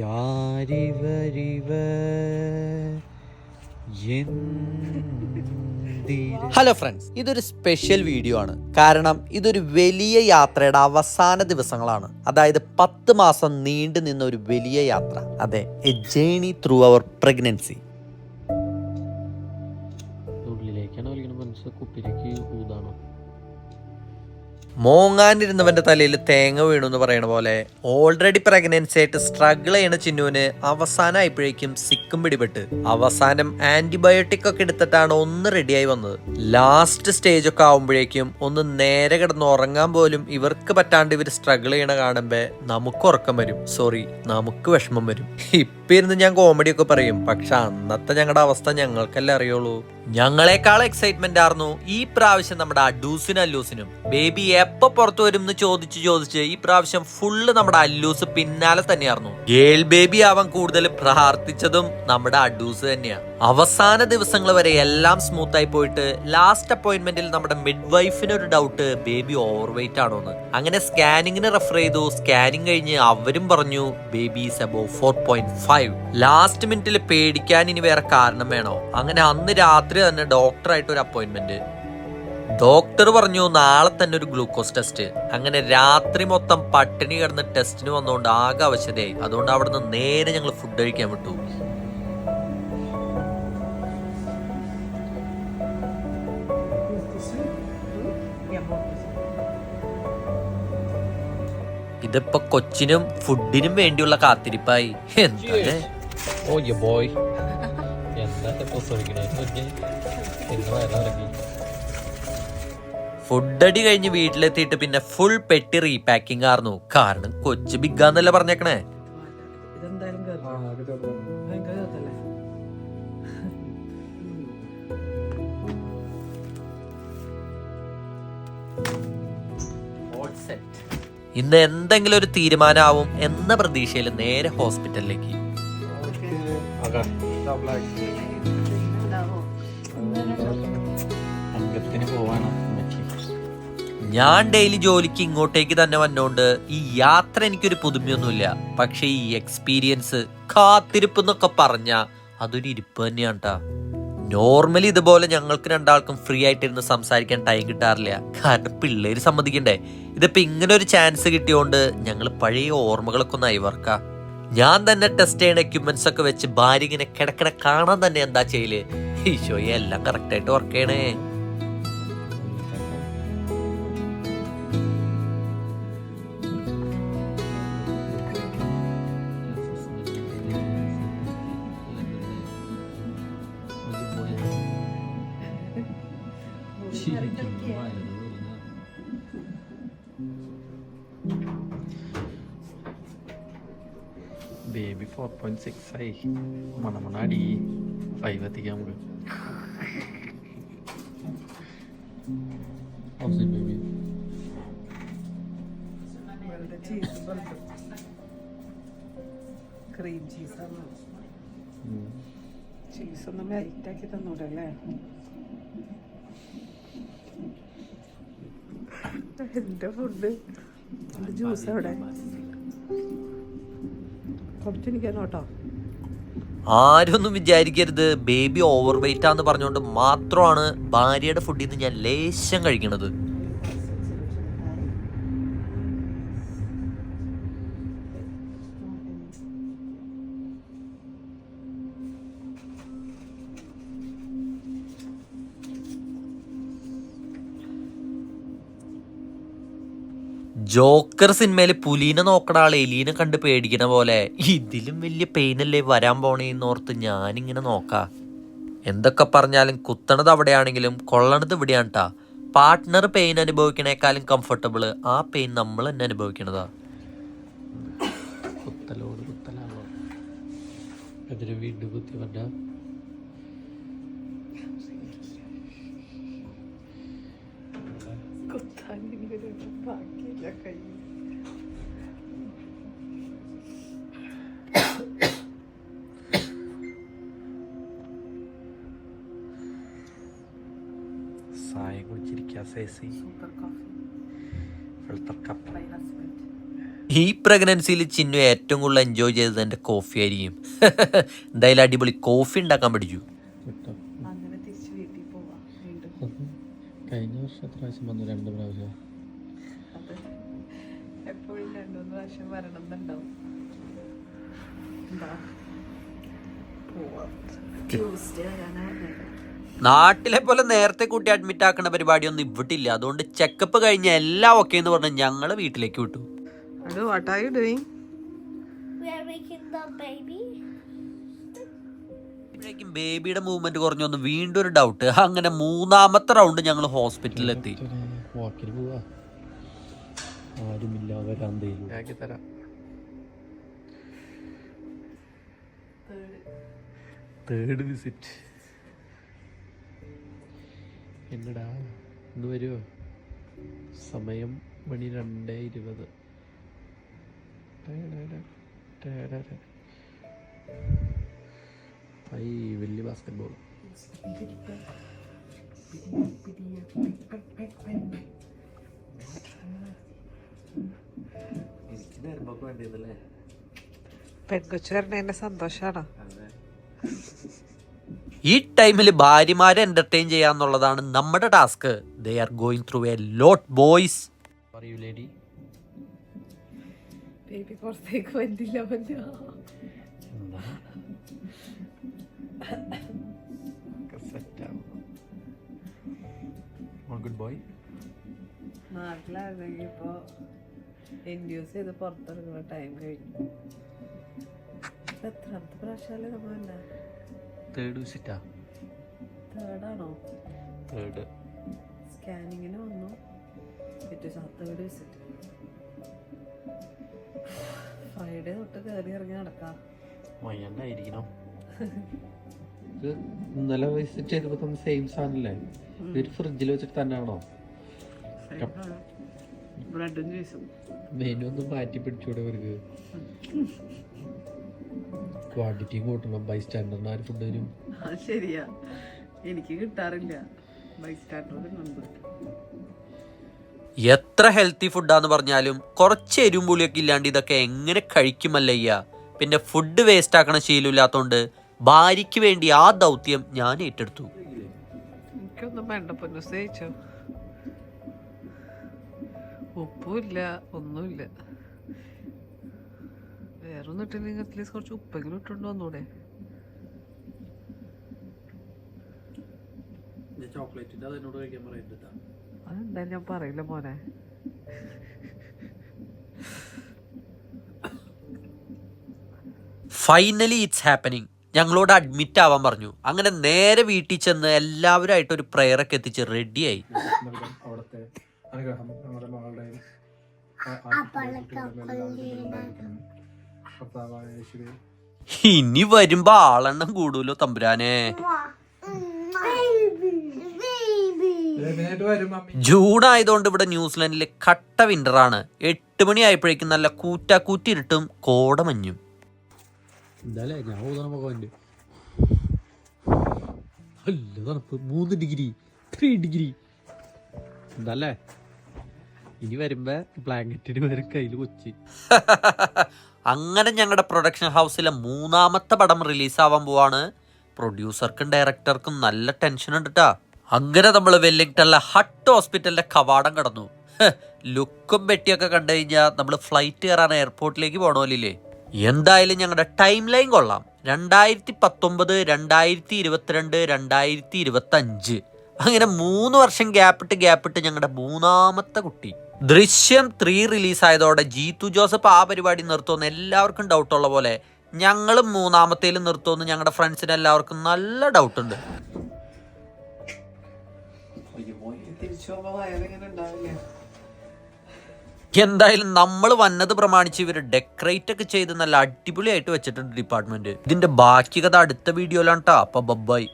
യാരിവരിവ hello friends, ഇതൊരു special video ആണ്. കാരണം ഇതൊരു വലിയ യാത്രയുടെ അവസാന ദിവസങ്ങളാണ്. അതായത് 10 മാസം നീണ്ടു നിന്ന ഒരു വലിയ യാത്ര. അതെ, a journey through our pregnancy. ഉള്ളിലേക്കാണ് വലിക്കുന്ന മനസ്സ്, കുപ്പിലേക്ക് ഊതാണോ? മോങ്ങാനിരുന്നവന്റെ തലയിൽ തേങ്ങ വീണു എന്ന് പറയണ പോലെ ഓൾറെഡി പ്രഗ്നൻസി ആയിട്ട് സ്ട്രഗിൾ ചെയ്യണ ചിന്നുവിന് അവസാനമായപ്പോഴേക്കും സിക്കും പിടിപെട്ട് അവസാനം ആന്റിബയോട്ടിക് ഒക്കെ എടുത്തിട്ടാണ് ഒന്ന് റെഡിയായി വന്നത്. ലാസ്റ്റ് സ്റ്റേജ് ഒക്കെ ആവുമ്പോഴേക്കും ഒന്ന് നേരെ കിടന്ന് ഉറങ്ങാൻ പോലും ഇവർക്ക് പറ്റാണ്ട് ഇവർ സ്ട്രഗിൾ ചെയ്യണ കാണുമ്പോ നമുക്ക് ഉറക്കം വരും, സോറി നമുക്ക് വിഷമം വരും. ഇപ്പൊ ഇരുന്ന് ഞാൻ കോമഡി ഒക്കെ പറയും, പക്ഷെ അന്നത്തെ ഞങ്ങളുടെ അവസ്ഥ ഞങ്ങൾക്കല്ലേ അറിയുള്ളൂ. ഞങ്ങളെക്കാൾ എക്സൈറ്റ്മെന്റ് ആയിരുന്നു ഈ പ്രാവശ്യം നമ്മുടെ അഡൂസിനും അല്ലൂസിനും. ബേബി എപ്പോ പുറത്തു വരും എന്ന് ചോദിച്ച് ഈ പ്രാവശ്യം ഫുള്ള് നമ്മുടെ അല്ലൂസ് പിന്നാലെ തന്നെയായിരുന്നു. ഗേൾ ബേബി ആവാൻ കൂടുതൽ പ്രാർത്ഥിച്ചതും നമ്മുടെ അഡൂസ് തന്നെയാണ്. അവസാന ദിവസങ്ങൾ വരെ എല്ലാം സ്മൂത്ത് ആയി പോയിട്ട് ലാസ്റ്റ് അപ്പോയിന്റ്മെന്റിൽ നമ്മുടെ മിഡ് വൈഫിന് ഒരു ഡൗട്ട്, ബേബി ഓവർ വെയിറ്റ് ആണോന്ന്. അങ്ങനെ സ്കാനിങ്ങിന് റെഫർ ചെയ്തു. സ്കാനിങ് കഴിഞ്ഞ് അവരും പറഞ്ഞു ബേബി ഈസ് അബോവ് 4.5. ലാസ്റ്റ് മിനിറ്റിൽ പേടിക്കാൻ ഇനി വേറെ കാരണം വേണോ? അങ്ങനെ അന്ന് രാത്രി തന്നെ ഡോക്ടറായിട്ട് ഒരു അപ്പോയിന്റ്മെന്റ്. ഡോക്ടർ പറഞ്ഞു നാളെ തന്നെ ഒരു ഗ്ലൂക്കോസ് ടെസ്റ്റ്. അങ്ങനെ രാത്രി മൊത്തം പട്ടിണി കിടന്ന് ടെസ്റ്റിന് വന്നുകൊണ്ട് ആകെ അവശതയായി. അതുകൊണ്ട് അവിടുന്ന് നേരെ ഞങ്ങൾ ഫുഡ് കഴിക്കാൻ വിട്ടു. ഇതിപ്പോ കൊച്ചിനും ഫുഡിനും വേണ്ടിയുള്ള കാത്തിരിപ്പായി. എന്താ ഫുഡ് അടി കഴിഞ്ഞ് വീട്ടിലെത്തിയിട്ട് പിന്നെ ഫുൾ പെട്ടി റീപാക്കിംഗ് ആയിരുന്നു. കാരണം കൊച്ചു ബിഗാന്നല്ലേ പറഞ്ഞേക്കണേ. ഇന്ന് എന്തെങ്കിലും ഒരു തീരുമാനമാവും എന്ന പ്രതീക്ഷയിൽ നേരെ ഹോസ്പിറ്റലിലേക്ക്. ഞാൻ ഡെയിലി ജോലിക്ക് ഇങ്ങോട്ടേക്ക് തന്നെ വന്നോണ്ട് ഈ യാത്ര എനിക്കൊരു പുതുമയൊന്നുമില്ല. പക്ഷെ ഈ എക്സ്പീരിയൻസ്, കാത്തിരിപ്പ് എന്നൊക്കെ പറഞ്ഞ അതൊരു ഇരിപ്പ് തന്നെയാണ് ട്ടാ. നോർമലി ഇതുപോലെ ഞങ്ങൾക്ക് രണ്ടാൾക്കും ഫ്രീ ആയിട്ടിരുന്ന് സംസാരിക്കാൻ ടൈം കിട്ടാറില്ല. കാരണം പിള്ളേര് സമ്മതിക്കണ്ടേ. ഇതിപ്പോ ഇങ്ങനെ ഒരു ചാൻസ് കിട്ടിയോണ്ട് ഞങ്ങൾ പഴയ ഓർമ്മകളൊക്കെ ഒന്ന് അയവർക്കാം. ഞാൻ തന്നെ ടെസ്റ്റ് ചെയ്യണ എക്യുപ്മെന്റ്സ് ഒക്കെ വെച്ച് ഭാര്യ ഇങ്ങനെ കിടക്കണ കാണാൻ തന്നെ എന്താ ചെയ്യല്. ഈശോയെ എല്ലാം കറക്റ്റ് ആയിട്ട് വർക്ക് ചെയ്യണേ. ബേബി 4.6 ആയി. മണമണാടി 5 എത്തിക്കാം നമുക്ക്. ക്രീം ചീസാണ്. ചീസൊന്ന് മെൽറ്റാക്കി തന്നൂടല്ലേ? എന്റെ ഫുഡ്, എന്റെ ജ്യൂസ് എവിടെ? കുറച്ചെനിക്കാനോട്ടോ. ആരൊന്നും വിചാരിക്കരുത് ബേബി ഓവർ വെയിറ്റ് ആന്ന് പറഞ്ഞുകൊണ്ട് മാത്രമാണ് ഭാര്യയുടെ ഫുഡിൽ നിന്ന് ഞാൻ ലേശം കഴിക്കണത്. ജോക്കർ സിനിമയിൽ പുലീനെ നോക്കണ ആൾ എലീനെ കണ്ട് പേടിക്കണ പോലെ ഇതിലും വലിയ പെയിനല്ലേ വരാൻ പോണേന്നോർത്ത് ഞാനിങ്ങനെ നോക്കാം. എന്തൊക്കെ പറഞ്ഞാലും കുത്തണത് അവിടെയാണെങ്കിലും കൊള്ളണത് ഇവിടെയാണ് ട്ടാ. പാർട്ട്ണർ പെയിൻ അനുഭവിക്കണേക്കാളും കംഫർട്ടബിള് ആ പെയിൻ നമ്മൾ തന്നെ അനുഭവിക്കണതാ. കുത്തലോട് കുത്തലാണോ? എതിരെ വീണ്ടും കുത്തി പറഞ്ഞ ബാക്കിയില്ല കൈ. ചായ കുടിച്ചിരിക്കുക. Filter cup. ഈ പ്രഗ്നൻസിയിൽ ചിന്നു ഏറ്റവും കൂടുതൽ എൻജോയ് ചെയ്തത് എൻ്റെ കോഫി ആയിരിക്കും. എന്തായാലും അടിപൊളി കോഫി ഉണ്ടാക്കാൻ പഠിച്ചു. അങ്ങനെ തിരിച്ച് വീട്ടിൽ പോവാം വീണ്ടും. കഴിഞ്ഞ വർഷം എത്ര പ്രാവശ്യം വന്നു? 2 പ്രാവശ്യം. അത് എപ്പോഴും 2-3 പ്രാവശ്യം വരണം എന്നുണ്ടാവും. എന്താ പോവാം. ട്യൂസ്ഡേ വരാനാ പറഞ്ഞത്. നാട്ടിലെ പോലെ നേരത്തെ കൂട്ടി അഡ്മിറ്റ് ആക്കുന്ന പരിപാടിയൊന്നും ഇവിടെ ഇല്ല. അതുകൊണ്ട് ചെക്കപ്പ് കഴിഞ്ഞ എല്ലാം ഓക്കെ എന്ന് പറഞ്ഞ് ഞങ്ങൾ വീട്ടിലേക്ക് വിട്ടു. Hello, what are you doing? We are making the baby. ഇപ്പോഴേക്കും ബേബിയുടെ മൂവ്മെന്റ് കുറഞ്ഞു വന്ന് വീണ്ടും ഒരു ഡൗട്ട്. അങ്ങനെ 3ാമത്തെ റൗണ്ട് ഞങ്ങൾ ഹോസ്പിറ്റലിലെത്തി. വാക്കിൽ പോവാ, ആരുമില്ല വരാന്തയിൽ. തരാം. Third visit. എന്നടാ ഇന്ന് വരുമോ? സമയം മണി 2:20. വലിയ ബാസ്കറ്റ് ബോൾ. എനിക്ക് നേരമ്പൊക്കെ വേണ്ടിയതല്ലേ. പെൺകൊച്ചു വരണേന്റെ സന്തോഷാണോ? ഈ ടൈമിൽ ഭാര്യമാരെ എന്റർടൈൻ ചെയ്യാന്നുള്ളതാണ് നമ്മുടെ task. They are going through a lot boys. പറയൂ ലേഡി. ബേബി പുറത്തേക്ക് വന്നില്ല. Good boy. നാട്ടിലാണെങ്കിൽ ഇപ്പൊ ഇൻഡ്യൂസ് ചെയ്ത് പുറത്തിറങ്ങുന്ന ടൈം കഴിഞ്ഞു. എത്രാമത്തെ പ്രാവശ്യമല്ലേ നമ്മളല്ല? തേർഡ് വിസിറ്റാ. തേർഡാണോ? തേർഡ്. സ്കാനിങ്ങിന് വന്നു. Third visit. ഫ്രൈഡേ തൊട്ട് കയറി ഇറങ്ങി നടക്കാം. വയ്യണ്ടായിരിക്കണം. ഇത് ഇന്നലെ വിസിറ്റ് ചെയ്തപ്പോ തന്നെ സെയിം സാധനല്ലേ? ഇതൊരു ഫ്രിഡ്ജിൽ വെച്ചിട്ട് തന്നെയാണോ? ബ്രെഡും ജ്യൂസും. മെനു ഒന്ന് മാറ്റി പിടിച്ചൂടെ അവർക്ക്? ക്വാണ്ടിറ്റിയും കൂട്ടണം. ബൈ സ്റ്റാൻഡറിന് ആര് ഫുഡ് തരും? അത് ശരിയാ, എനിക്ക് കിട്ടാറില്ല ബൈ സ്റ്റാൻഡറിന് മുൻപ്. എത്ര ഹെൽത്തി ഫുഡാന്ന് പറഞ്ഞാലും കുറച്ച് എരിവും പുളിയൊക്കെ ഇല്ലാണ്ട് ഇതൊക്കെ എങ്ങനെ കഴിക്കുമല്ലയ്യ. പിന്നെ ഫുഡ് വേസ്റ്റ് ആക്കണ ശീലമില്ലാത്തോണ്ട് ഭാര്യയ്ക്ക് വേണ്ടി ആ ദൗത്യം ഞാൻ ഏറ്റെടുത്തു. എനിക്കൊന്നും വേണ്ട, പൊന്നൂസ് കഴിച്ചോ. ഉപ്പുമില്ല, ഒന്നുമില്ല. വേറൊന്നും ഇട്ടില്ലെങ്കിൽ അറ്റ്ലീസ്റ്റ് കുറച്ച് ഉപ്പെങ്കിലും ഇട്ടുണ്ടോ ഒന്നൂടെ. ചോക്ലേറ്റിന്റെ അതിനോട് കഴിക്കാൻ പറയുന്നത് അതെന്താ ഞാൻ പറയില്ല മോനെ. Finally it's happening. ഞങ്ങളോട് അഡ്മിറ്റ് ആവാൻ പറഞ്ഞു. അങ്ങനെ നേരെ വീട്ടിൽ ചെന്ന് എല്ലാവരുമായിട്ട് ഒരു പ്രെയറൊക്കെ എത്തിച്ച് റെഡിയായി. അവിടുത്തെ അനുഗ്രഹം നമ്മുടെ മകളുടെ ഇനി വരുമ്പോ ആളെണ്ണം കൂടൂലോ തമ്പുരാനെ. ജൂൺ ആയതുകൊണ്ട് ഇവിടെ ന്യൂസിലൻഡില് കട്ട വിന്ററാണ്. 8 മണി ആയപ്പോഴേക്കും നല്ല കൂറ്റാക്കൂറ്റിരുട്ടും കോടമഞ്ഞും. എന്തായാലേ ഞാൻ ഊതണ അല്ല തണുപ്പ്. 3 ഡിഗ്രി 3 ഡിഗ്രി എന്തല്ലേ. ഇനി വരുമ്പോ ബ്ലാങ്കറ്റിന് വരും കയ്യിൽ കൊച്ചി. അങ്ങനെ ഞങ്ങളുടെ പ്രൊഡക്ഷൻ ഹൗസിലെ 3ാമത്തെ പടം റിലീസാവാൻ പോവാണ്. പ്രൊഡ്യൂസർക്കും ഡയറക്ടർക്കും നല്ല ടെൻഷൻ ഉണ്ട് ട്ടാ. അങ്ങനെ നമ്മൾ വെല്ലിംഗ്ടണിലെ ഹട്ട് ഹോസ്പിറ്റലിന്റെ കവാടം കടന്നു. ലുക്കും പെട്ടിയൊക്കെ കണ്ടു കഴിഞ്ഞാൽ നമ്മൾ ഫ്ലൈറ്റ് കയറാൻ എയർപോർട്ടിലേക്ക് പോകണമല്ലേ. എന്തായാലും ഞങ്ങളുടെ ടൈം ലൈൻ കൊള്ളാം. 2019, 2022, 2025 അങ്ങനെ 3 വർഷം ഗ്യാപ്പിട്ട് ഞങ്ങളുടെ 3ാമത്തെ കുട്ടി. ദൃശ്യം 3 റിലീസായതോടെ ജീത്തു ജോസഫ് ആ പരിപാടി നിർത്തുമെന്ന് എല്ലാവർക്കും ഡൗട്ടുള്ള പോലെ ഞങ്ങളും 3ാമത്തേലും നിർത്തുമെന്ന് ഞങ്ങളുടെ ഫ്രണ്ട്സിന് എല്ലാവർക്കും നല്ല ഡൗട്ടുണ്ട്. എന്തായാലും നമ്മൾ വന്നത് പ്രമാണിച്ച് ഇവർ ഡെക്കറേറ്റ് ഒക്കെ ചെയ്ത് നല്ല അടിപൊളിയായിട്ട് വെച്ചിട്ടുണ്ട് ഡിപ്പാർട്ട്മെന്റ്. ഇതിന്റെ ബാക്കി കഥ അടുത്ത വീഡിയോയിലാണ് ട്ടാ. അപ്പൊ ബൈ.